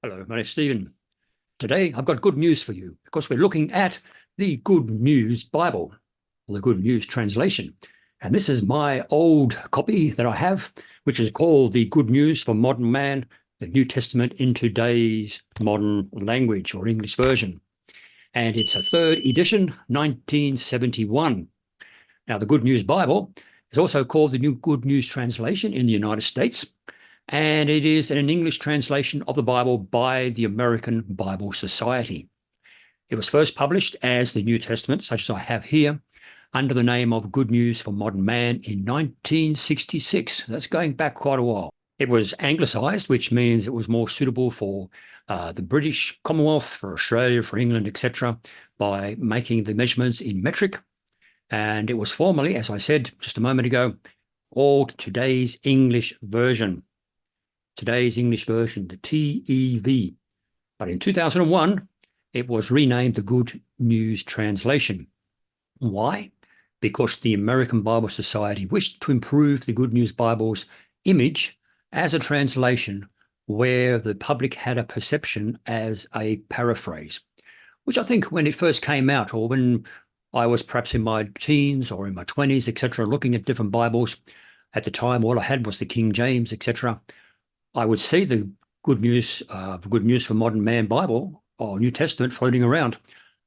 Hello, my name's Stephen. Today I've got good news for you because we're looking at the Good News Bible, or the Good News Translation. And this is my old copy that I have, which is called the Good News for Modern Man, the New Testament in today's modern language or English version. And it's a third edition, 1971. Now, the Good News Bible is also called the New Good News Translation in the United States. And it is an English translation of the Bible by the American Bible Society. It was first published as the New Testament, such as I have here, under the name of Good News for Modern Man in 1966. That's going back quite a while. It was anglicised, which means it was more suitable for the British Commonwealth, for Australia, for England, etc., by making the measurements in metric. And it was formerly, as I said just a moment ago, called Today's English Version. Today's English Version, the TEV. But in 2001, it was renamed the Good News Translation. Why? Because the American Bible Society wished to improve the Good News Bible's image as a translation where the public had a perception as a paraphrase, which I think when it first came out, or when I was perhaps in my teens or in my 20s, etc., looking at different Bibles, at the time all I had was the King James, etc., I would see the Good News for Modern Man Bible or New Testament floating around,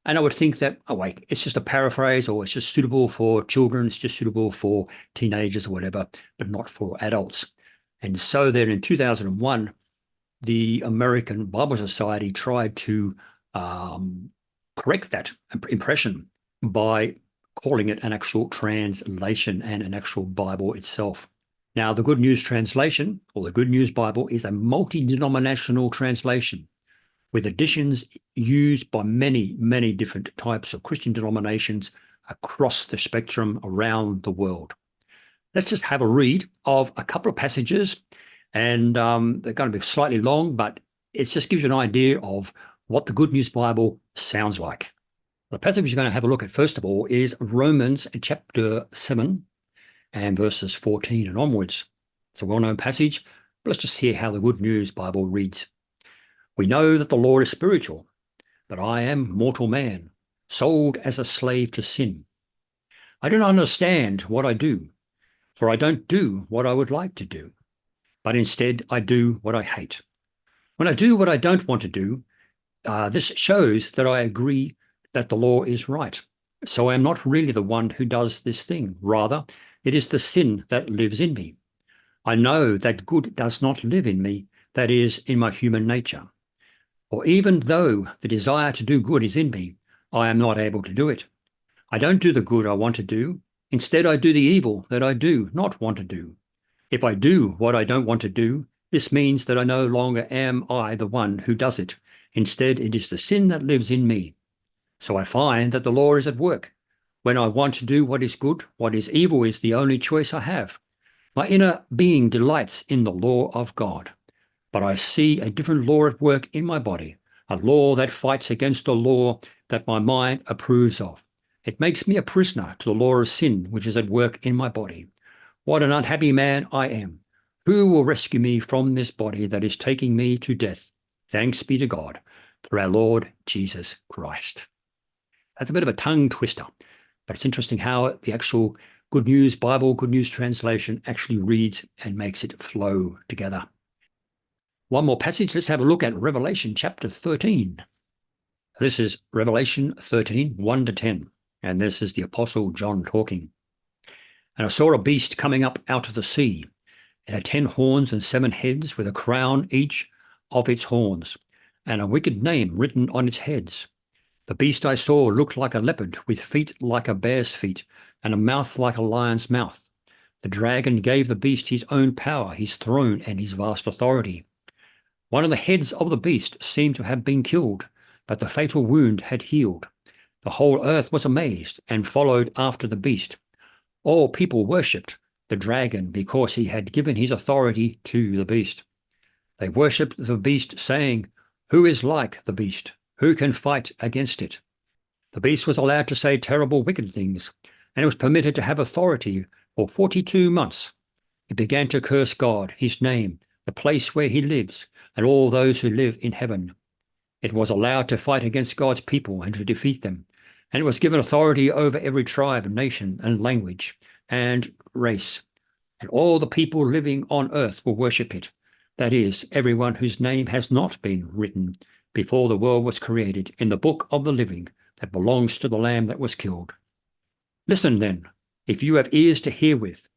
and I would think that, oh wait, it's just a paraphrase, or it's just suitable for children, it's just suitable for teenagers or whatever, but not for adults. And so then in 2001, the American Bible Society tried to correct that impression by calling it an actual translation and an actual Bible itself. Now, the Good News Translation, or the Good News Bible, is a multi-denominational translation with editions used by many, many different types of Christian denominations across the spectrum around the world. Let's just have a read of a couple of passages, and they're going to be slightly long, but it just gives you an idea of what the Good News Bible sounds like. The passage you're going to have a look at, first of all, is Romans chapter 7, and verses 14 and onwards. It's a well-known passage, but let's just hear how the Good News Bible reads. We know that the law is spiritual, but I am mortal man, sold as a slave to sin. I do not understand what I do, for I don't do what I would like to do, but instead I do what I hate. When I do what I don't want to do, this shows that I agree that the law is right. So I am not really the one who does this thing. Rather, it is the sin that lives in me. I know that good does not live in me, that is, in my human nature. For even though the desire to do good is in me, I am not able to do it. I don't do the good I want to do. Instead, I do the evil that I do not want to do. If I do what I don't want to do, this means that I no longer am I the one who does it. Instead, it is the sin that lives in me. So I find that the law is at work. When I want to do what is good, what is evil is the only choice I have. My inner being delights in the law of God. But I see a different law at work in my body, a law that fights against the law that my mind approves of. It makes me a prisoner to the law of sin, which is at work in my body. What an unhappy man I am. Who will rescue me from this body that is taking me to death? Thanks be to God, through our Lord Jesus Christ. That's a bit of a tongue twister. But it's interesting how the actual Good News Bible, Good News Translation actually reads and makes it flow together. One more passage, let's have a look at Revelation chapter 13. This is Revelation 13, 1 to 10. And this is the Apostle John talking. And I saw a beast coming up out of the sea. It had 10 horns and 7 heads, with a crown each of its horns, and a wicked name written on its heads. The beast I saw looked like a leopard, with feet like a bear's feet, and a mouth like a lion's mouth. The dragon gave the beast his own power, his throne, and his vast authority. One of the heads of the beast seemed to have been killed, but the fatal wound had healed. The whole earth was amazed and followed after the beast. All people worshipped the dragon because he had given his authority to the beast. They worshipped the beast, saying, "Who is like the beast? Who can fight against it?" The beast was allowed to say terrible, wicked things, and it was permitted to have authority for 42 months. It began to curse God, his name, the place where he lives, and all those who live in heaven. It was allowed to fight against God's people and to defeat them, and it was given authority over every tribe, nation, and language, and race. And all the people living on earth will worship it. That is, everyone whose name has not been written before the world was created in the book of the living that belongs to the Lamb that was killed. Listen then, if you have ears to hear with,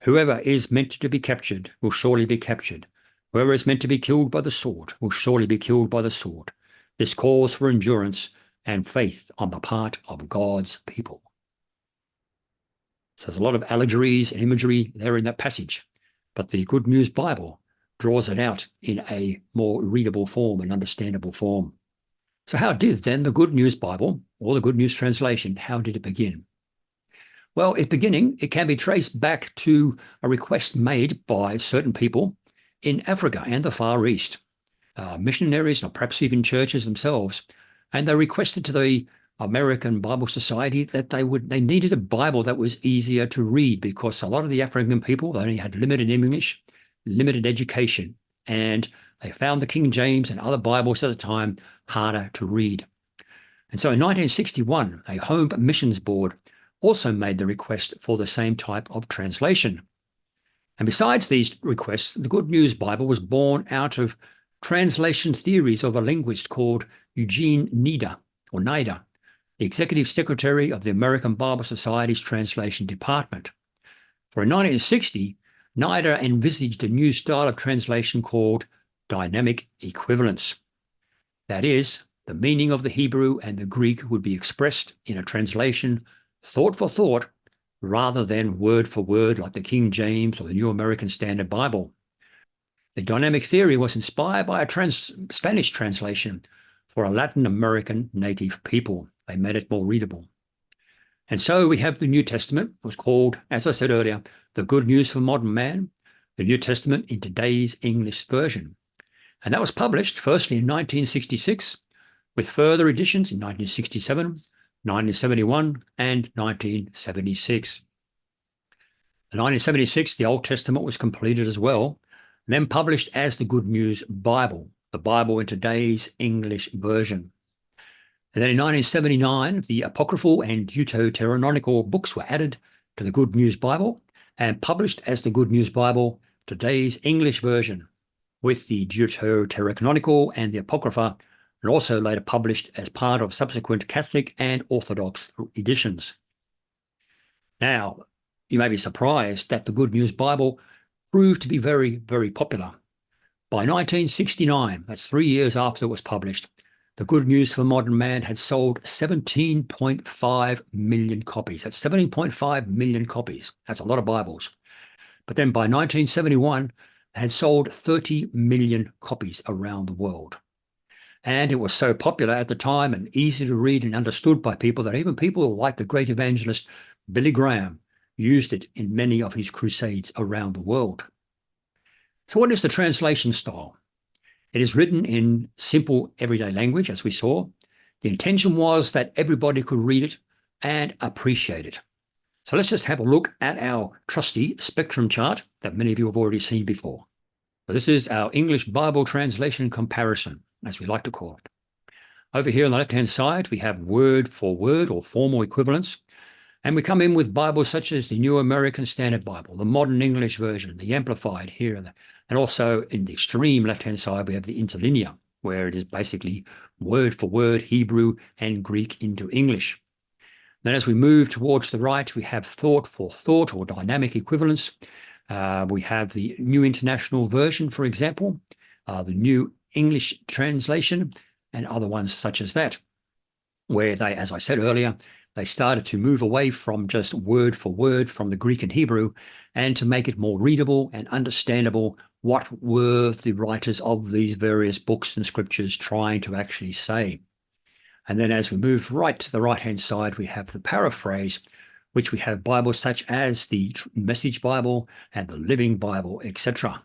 whoever is meant to be captured will surely be captured. Whoever is meant to be killed by the sword will surely be killed by the sword. This calls for endurance and faith on the part of God's people. So there's a lot of allegories and imagery there in that passage, but the Good News Bible draws it out in a more readable form and understandable form. So how did then the Good News Bible, or the Good News Translation, how did it begin? Well, its beginning, it can be traced back to a request made by certain people in Africa and the Far East, missionaries or perhaps even churches themselves, and they requested to the American Bible Society that they needed a Bible that was easier to read, because a lot of the African people only had limited English, limited education, and they found the King James and other Bibles at the time harder to read. And so in 1961, a Home Missions Board also made the request for the same type of translation. And besides these requests, the Good News Bible was born out of translation theories of a linguist called Eugene Nida, the executive secretary of the American Bible Society's translation department. For in 1960, Nida envisaged a new style of translation called dynamic equivalence. That is, the meaning of the Hebrew and the Greek would be expressed in a translation thought for thought rather than word for word like the King James or the New American Standard Bible. The dynamic theory was inspired by a Spanish translation for a Latin American native people. They made it more readable. And so we have the New Testament. It was called, as I said earlier, the Good News for Modern Man, the New Testament in today's English version. And that was published firstly in 1966, with further editions in 1967, 1971, and 1976. In 1976, the Old Testament was completed as well, then published as the Good News Bible, the Bible in today's English version. And then in 1979, the apocryphal and deuterocanonical books were added to the Good News Bible and published as the Good News Bible, today's English version, with the deuterocanonical and the apocrypha, and also later published as part of subsequent Catholic and Orthodox editions. Now, you may be surprised that the Good News Bible proved to be very, very popular. By 1969, that's 3 years after it was published, the Good News for Modern Man had sold 17.5 million copies. That's 17.5 million copies. That's a lot of Bibles. But then by 1971, it had sold 30 million copies around the world. And it was so popular at the time and easy to read and understood by people that even people like the great evangelist Billy Graham used it in many of his crusades around the world. So what is the translation style? It is written in simple everyday language, as we saw. The intention was that everybody could read it and appreciate it. So let's just have a look at our trusty spectrum chart that many of you have already seen before. So this is our English Bible translation comparison, as we like to call it. Over here on the left-hand side, we have word for word or formal equivalence. And we come in with Bibles such as the New American Standard Bible, the Modern English Version, the Amplified here, and also in the extreme left-hand side, we have the interlinear, where it is basically word for word Hebrew and Greek into English. Then as we move towards the right, we have thought for thought or dynamic equivalence. We have the New International Version, for example, the New English Translation, and other ones such as that, where they, as I said earlier, they started to move away from just word for word from the Greek and Hebrew and to make it more readable and understandable what were the writers of these various books and scriptures trying to actually say. And then as we move right to the right-hand side, we have the paraphrase, which we have Bibles such as the Message Bible and the Living Bible, etc.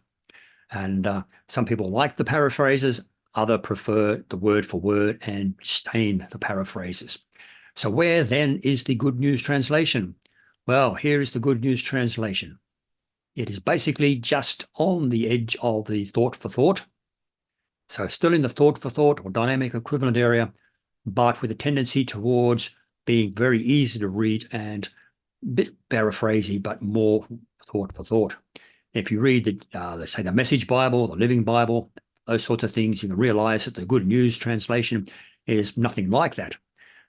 And some people like the paraphrases, others prefer the word for word and disdain the paraphrases. So where then is the Good News Translation? Well, here is the Good News Translation. It is basically just on the edge of the thought for thought. So still in the thought for thought or dynamic equivalent area, but with a tendency towards being very easy to read and a bit paraphrasy, but more thought for thought. If you read let's say the Message Bible, the Living Bible, those sorts of things, you can realize that the Good News translation is nothing like that.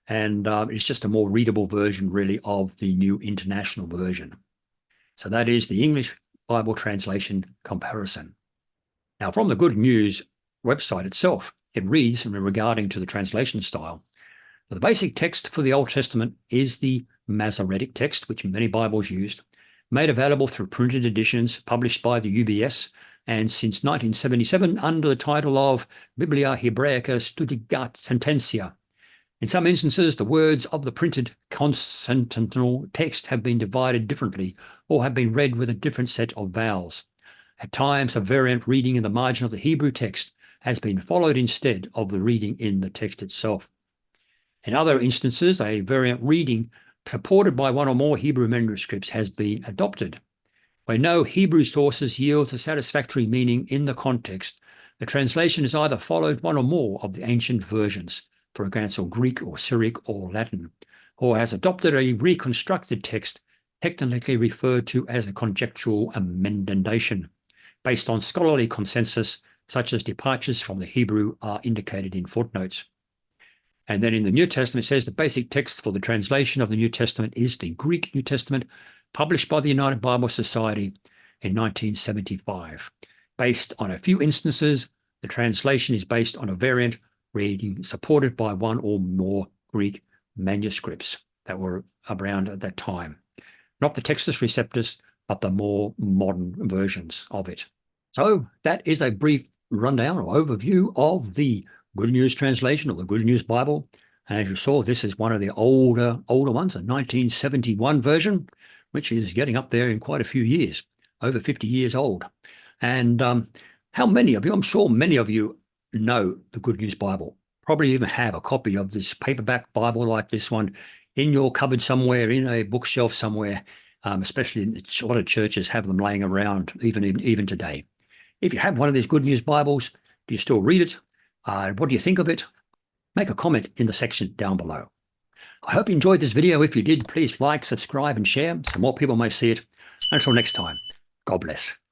And it's just a more readable version, really, of the New International Version. So that is the English Bible translation comparison. Now, from the Good News website itself, it reads, regarding to the translation style, the basic text for the Old Testament is the Masoretic text, which many Bibles used, made available through printed editions published by the UBS, and since 1977 under the title of Biblia Hebraica Studigat Sententia. In some instances, the words of the printed consonantal text have been divided differently or have been read with a different set of vowels. At times, a variant reading in the margin of the Hebrew text has been followed instead of the reading in the text itself. In other instances, a variant reading supported by one or more Hebrew manuscripts has been adopted. Where no Hebrew sources yields a satisfactory meaning in the context, the translation is either followed one or more of the ancient versions, for example, Greek or Syriac or Latin, or has adopted a reconstructed text technically referred to as a conjectural emendation, based on scholarly consensus, such as departures from the Hebrew are indicated in footnotes. And then in the New Testament, it says the basic text for the translation of the New Testament is the Greek New Testament, published by the United Bible Society in 1975. Based on a few instances, the translation is based on a variant reading supported by one or more Greek manuscripts that were around at that time. Not the Textus Receptus, but the more modern versions of it. So that is a brief rundown or overview of the Good News translation or the Good News Bible. And as you saw, this is one of the older ones, a 1971 version, which is getting up there in quite a few years, over 50 years old. And how many of you, I'm sure many of you know the Good News Bible, probably even have a copy of this paperback Bible like this one in your cupboard somewhere, in a bookshelf somewhere, especially a lot of churches have them laying around even today. If you have one of these Good News Bibles, do you still read it? What do you think of it? Make a comment in the section down below. I hope you enjoyed this video. If you did, please like, subscribe, and share so more people may see it. Until next time, God bless.